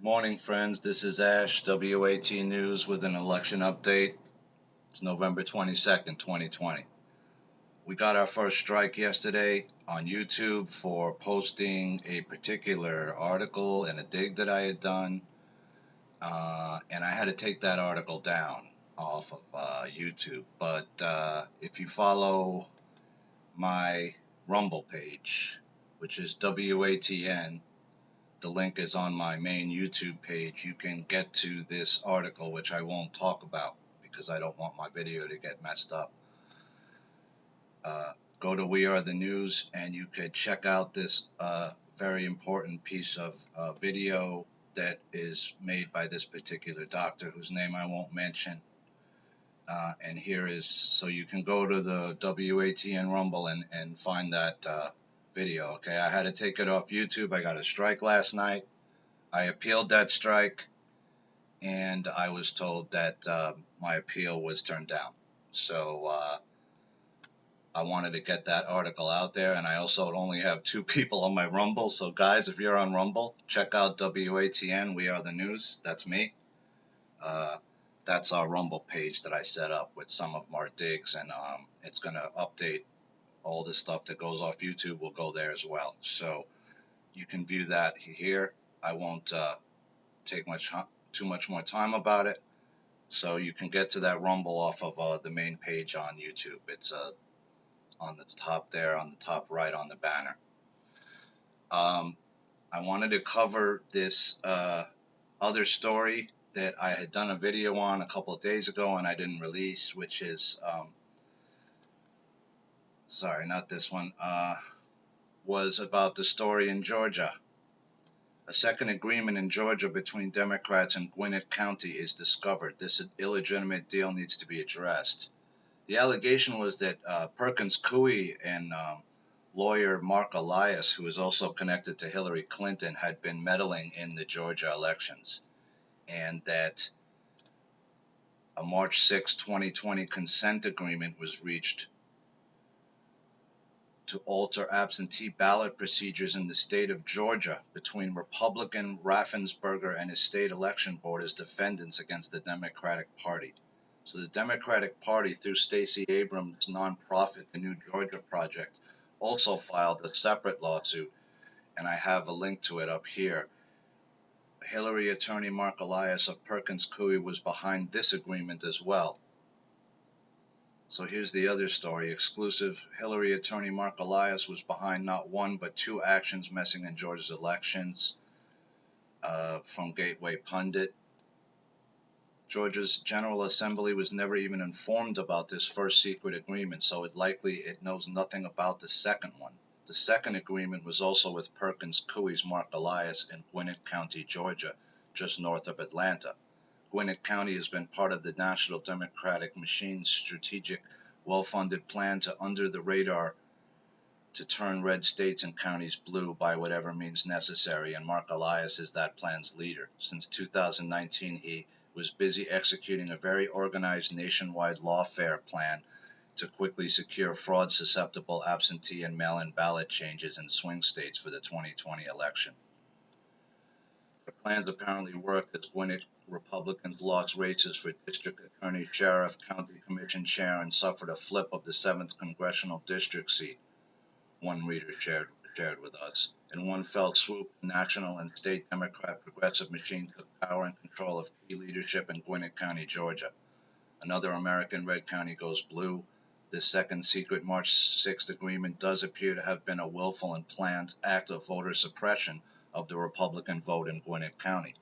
Morning, friends. This is Ash, WAT News, with an election update. It's November 22nd, 2020. We got our first strike yesterday on YouTube for posting a particular article and a dig that I had done, and I had to take that article down off of YouTube. But if you follow my Rumble page, which is WATN, the link is on my main YouTube page. You can get to this article, which I won't talk about because I don't want my video to get messed up. Go to We Are the News and you could check out this very important piece of video that is made by this particular doctor whose name I won't mention. And here is, so you can go to the WATN Rumble and find that video. Okay, I had to take it off YouTube. I got a strike last night. I appealed that strike, and I was told that my appeal was turned down. So I wanted to get that article out there, and I also only have 2 people on my Rumble. So guys, if you're on Rumble, check out WATN, We Are the News. That's me. Uh, that's our Rumble page that I set up with some of our digs, and it's going to update all the stuff that goes off YouTube will go there as well. So you can view that here. I won't take too much more time about it. So you can get to that Rumble off of the main page on YouTube. It's on the top there, on the top right on the banner. I wanted to cover this other story that I had done a video on a couple of days ago and I didn't release, which is, sorry, not this one, was about the story in Georgia. A second agreement in Georgia between Democrats and Gwinnett County is discovered. This illegitimate deal needs to be addressed. The allegation was that Perkins Coie and lawyer Marc Elias, who is also connected to Hillary Clinton, had been meddling in the Georgia elections, and that a March 6, 2020 consent agreement was reached to alter absentee ballot procedures in the state of Georgia between Republican Raffensperger and his state election board as defendants against the Democratic Party. So the Democratic Party, through Stacey Abrams' nonprofit, the New Georgia Project, also filed a separate lawsuit, and I have a link to it up here. Hillary attorney Marc Elias of Perkins Coie was behind this agreement as well. So here's the other story. Exclusive. Hillary attorney Marc Elias was behind not one but 2 actions messing in Georgia's elections, from Gateway Pundit. Georgia's General Assembly was never even informed about this first secret agreement, so it knows nothing about the second one. The second agreement was also with Perkins Coie's Marc Elias in Gwinnett County, Georgia, just north of Atlanta. Gwinnett County has been part of the National Democratic Machine's strategic, well-funded plan to under the radar to turn red states and counties blue by whatever means necessary, and Marc Elias is that plan's leader. Since 2019, he was busy executing a very organized nationwide lawfare plan to quickly secure fraud-susceptible absentee and mail-in ballot changes in swing states for the 2020 election. The plans apparently worked as Gwinnett Republicans lost races for district attorney, sheriff, county commission chair, and suffered a flip of the 7th congressional district seat, one reader shared with us. In one fell swoop, the national and state Democrat progressive machine took power and control of key leadership in Gwinnett County, Georgia. Another American red county goes blue. This second secret March 6th agreement does appear to have been a willful and planned act of voter suppression of the Republican vote in Gwinnett County.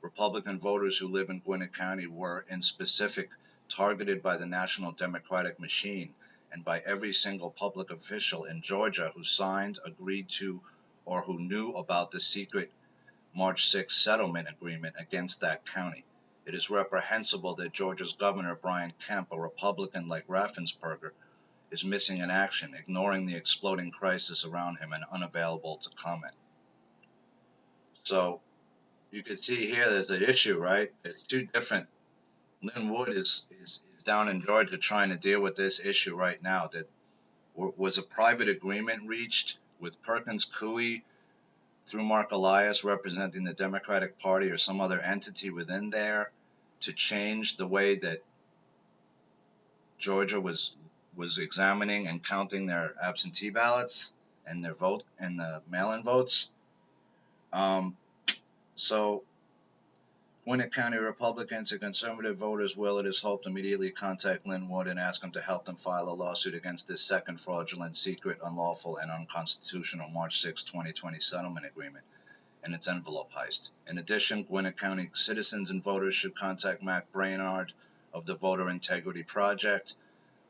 Republican voters who live in Gwinnett County were, in specific, targeted by the National Democratic Machine and by every single public official in Georgia who signed, agreed to, or who knew about the secret March 6 settlement agreement against that county. It is reprehensible that Georgia's Governor Brian Kemp, a Republican like Raffensperger, is missing in action, ignoring the exploding crisis around him and unavailable to comment. So you can see here there's an issue, right? It's 2 different. Lin Wood is down in Georgia trying to deal with this issue right now. That was a private agreement reached with Perkins Coie through Marc Elias representing the Democratic Party or some other entity within there to change the way that Georgia was examining and counting their absentee ballots and their vote and the mail-in votes. So Gwinnett County Republicans and conservative voters will, it is hoped, immediately contact Lin Wood and ask him to help them file a lawsuit against this second fraudulent, secret, unlawful, and unconstitutional March 6, 2020 settlement agreement and its envelope heist. In addition, Gwinnett County citizens and voters should contact Mac Brainard of the Voter Integrity Project,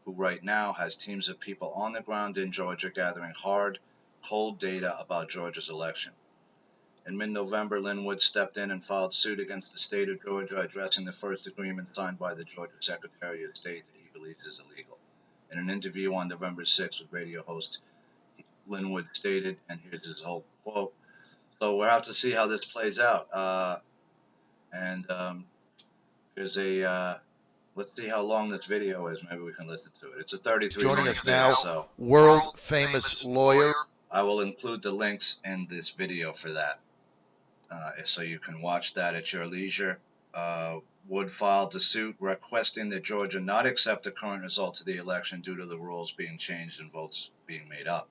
who right now has teams of people on the ground in Georgia gathering hard, cold data about Georgia's election. In mid-November, Lin Wood stepped in and filed suit against the state of Georgia, addressing the first agreement signed by the Georgia Secretary of State that he believes is illegal. In an interview on November 6th with radio host Lin Wood stated, and here's his whole quote, so we'll have to see how this plays out. Here's a, let's see how long this video is. Maybe we can listen to it. It's a 33-minute us video, now, so world-famous lawyer. I will include the links in this video for that. So you can watch that at your leisure. Wood filed the suit requesting that Georgia not accept the current results of the election due to the rules being changed and votes being made up.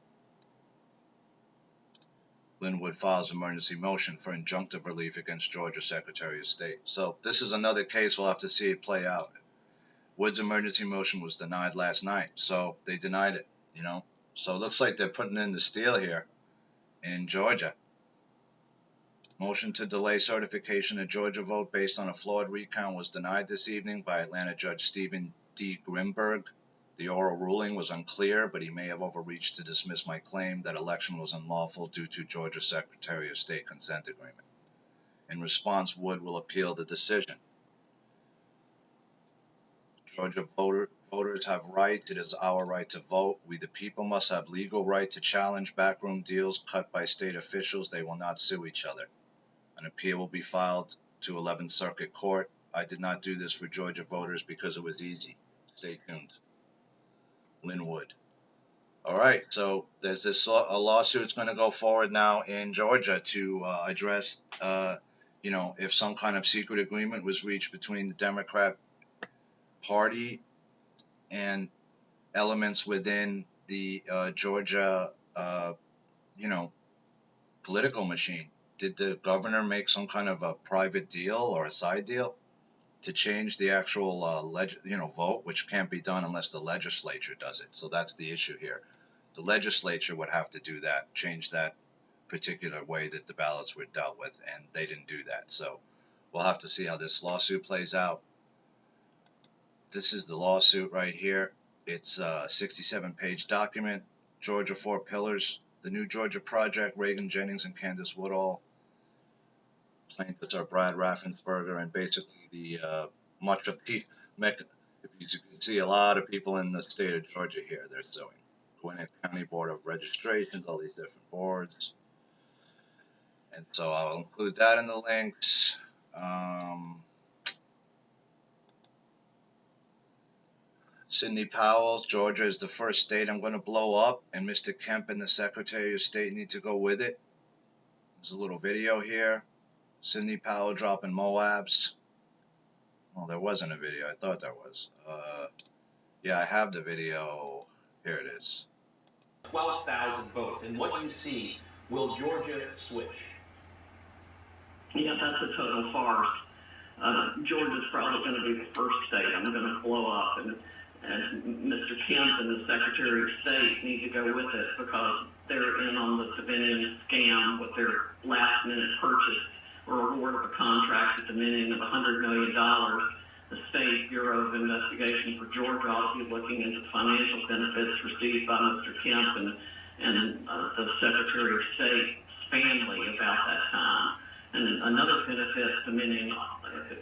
Lin Wood files emergency motion for injunctive relief against Georgia Secretary of State. So this is another case. We'll have to see it play out. Wood's emergency motion was denied last night, so they denied it, So it looks like they're putting in the steel here in Georgia. Motion to delay certification of Georgia vote based on a flawed recount was denied this evening by Atlanta Judge Stephen D. Grimberg. The oral ruling was unclear, but he may have overreached to dismiss my claim that election was unlawful due to Georgia Secretary of State consent agreement. In response, Wood will appeal the decision. Georgia voters have rights. It is our right to vote. We, the people, must have legal right to challenge backroom deals cut by state officials. They will not sue each other. An appeal will be filed to 11th Circuit Court. I did not do this for Georgia voters because it was easy. Stay tuned. Lin Wood. All right, so there's this a lawsuit that's going to go forward now in Georgia to address, if some kind of secret agreement was reached between the Democrat Party and elements within the Georgia, political machine. Did the governor make some kind of a private deal or a side deal to change the actual vote, which can't be done unless the legislature does it? So that's the issue here. The legislature would have to do that, change that particular way that the ballots were dealt with, and they didn't do that. So we'll have to see how this lawsuit plays out. This is the lawsuit right here. It's a 67-page document. Georgia 4 Pillars, the New Georgia Project, Reagan Jennings and Candace Woodall. Plaintiffs are Brad Raffensperger, and basically the much of the if you can see a lot of people in the state of Georgia here, they're suing. Gwinnett County Board of Registrations, all these different boards. And so I'll include that in the links. Sidney Powell, Georgia is the first state I'm going to blow up, and Mr. Kemp and the Secretary of State need to go with it. There's a little video here. Sidney Powell dropping Moabs. Well, there wasn't a video. I thought there was. Yeah, I have the video. Here it is. 12,000 votes. And what you see, will Georgia switch? Yeah, that's a total farce. Georgia's probably going to be the first state I'm going to blow up, and Mr. Kemp and the Secretary of State need to go with it because they're in on the Dominion scam with their last-minute purchase or award of a contract at Dominion of $100 million. The State Bureau of Investigation for Georgia ought to be looking into financial benefits received by Mr. Kemp and the Secretary of State's family about that time. And another benefit Dominion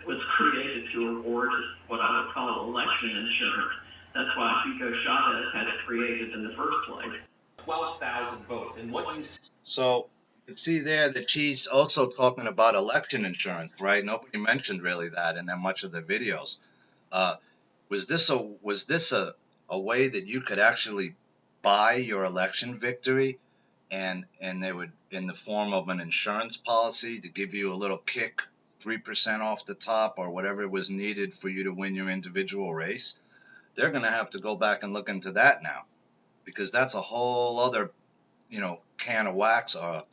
was created to award what I would call election insurance. That's why Hugo Chavez had it created in the first place. 12,000 votes. And what you So you can see there that she's also talking about election insurance, right? Nobody mentioned really that in that much of the videos. Was this a way that you could actually buy your election victory and they would, in the form of an insurance policy, to give you a little kick, 3% off the top or whatever was needed for you to win your individual race. They're going to have to go back and look into that now, because that's a whole other, can of wax or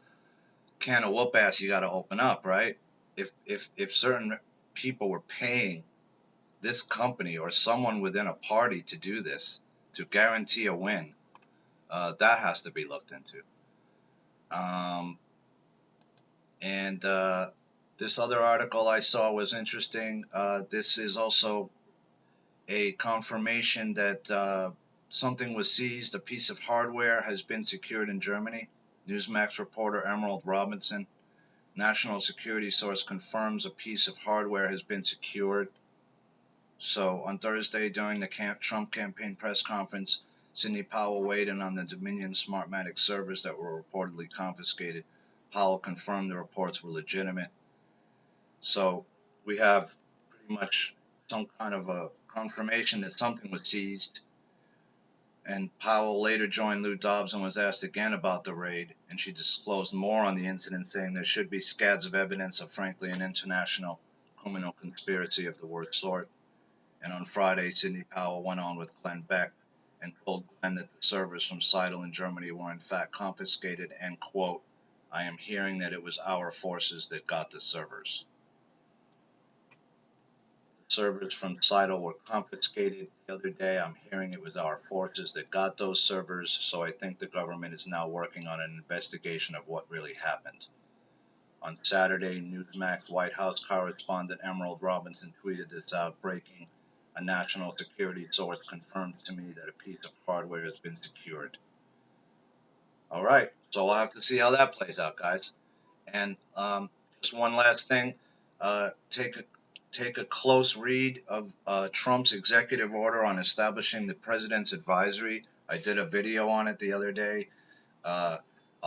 can of whoop ass you got to open up, right? If certain people were paying this company or someone within a party to do this, to guarantee a win, that has to be looked into. And this other article I saw was interesting. This is also a confirmation that something was seized. A piece of hardware has been secured in Germany. Newsmax reporter Emerald Robinson. National security source confirms a piece of hardware has been secured. So on Thursday, during the Trump campaign press conference, Sidney Powell weighed in on the Dominion Smartmatic servers that were reportedly confiscated. Powell confirmed the reports were legitimate. So we have pretty much some kind of a confirmation that something was seized. And Powell later joined Lou Dobbs and was asked again about the raid, and she disclosed more on the incident, saying there should be scads of evidence of, frankly, an international criminal conspiracy of the worst sort. And on Friday, Sidney Powell went on with Glenn Beck and told Glenn that the servers from Seidel in Germany were in fact confiscated, and, quote, I am hearing that it was our forces that got the servers. Servers from Seidel were confiscated the other day. I'm hearing it was our forces that got those servers, so I think the government is now working on an investigation of what really happened. On Saturday, Newsmax White House correspondent Emerald Robinson tweeted this out, breaking: a national security source confirmed to me that a piece of hardware has been secured. All right, so we'll have to see how that plays out, guys. And just one last thing, take a close read of Trump's executive order on establishing the president's advisory. I did a video on it the other day. A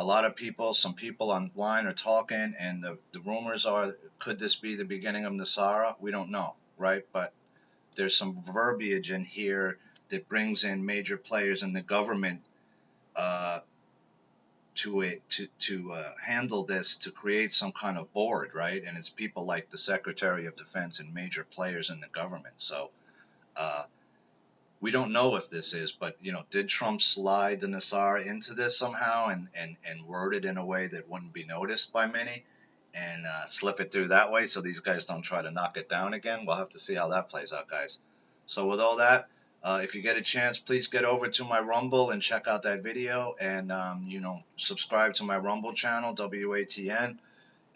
lot of people, some people online are talking, and the rumors are, could this be the beginning of NESARA? We don't know, right? But there's some verbiage in here that brings in major players in the government to handle this, to create some kind of board, right? And it's people like the Secretary of Defense and major players in the government. So we don't know if this is, but did Trump slide the NESARA into this somehow and word it in a way that wouldn't be noticed by many, and slip it through that way so these guys don't try to knock it down again? We'll have to see how that plays out, guys. So with all that, if you get a chance, please get over to my Rumble and check out that video, and subscribe to my Rumble channel, WATN.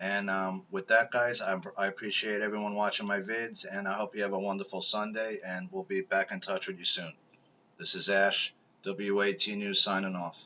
And with that, guys, I appreciate everyone watching my vids, and I hope you have a wonderful Sunday, and we'll be back in touch with you soon. This is Ash, WAT News, signing off.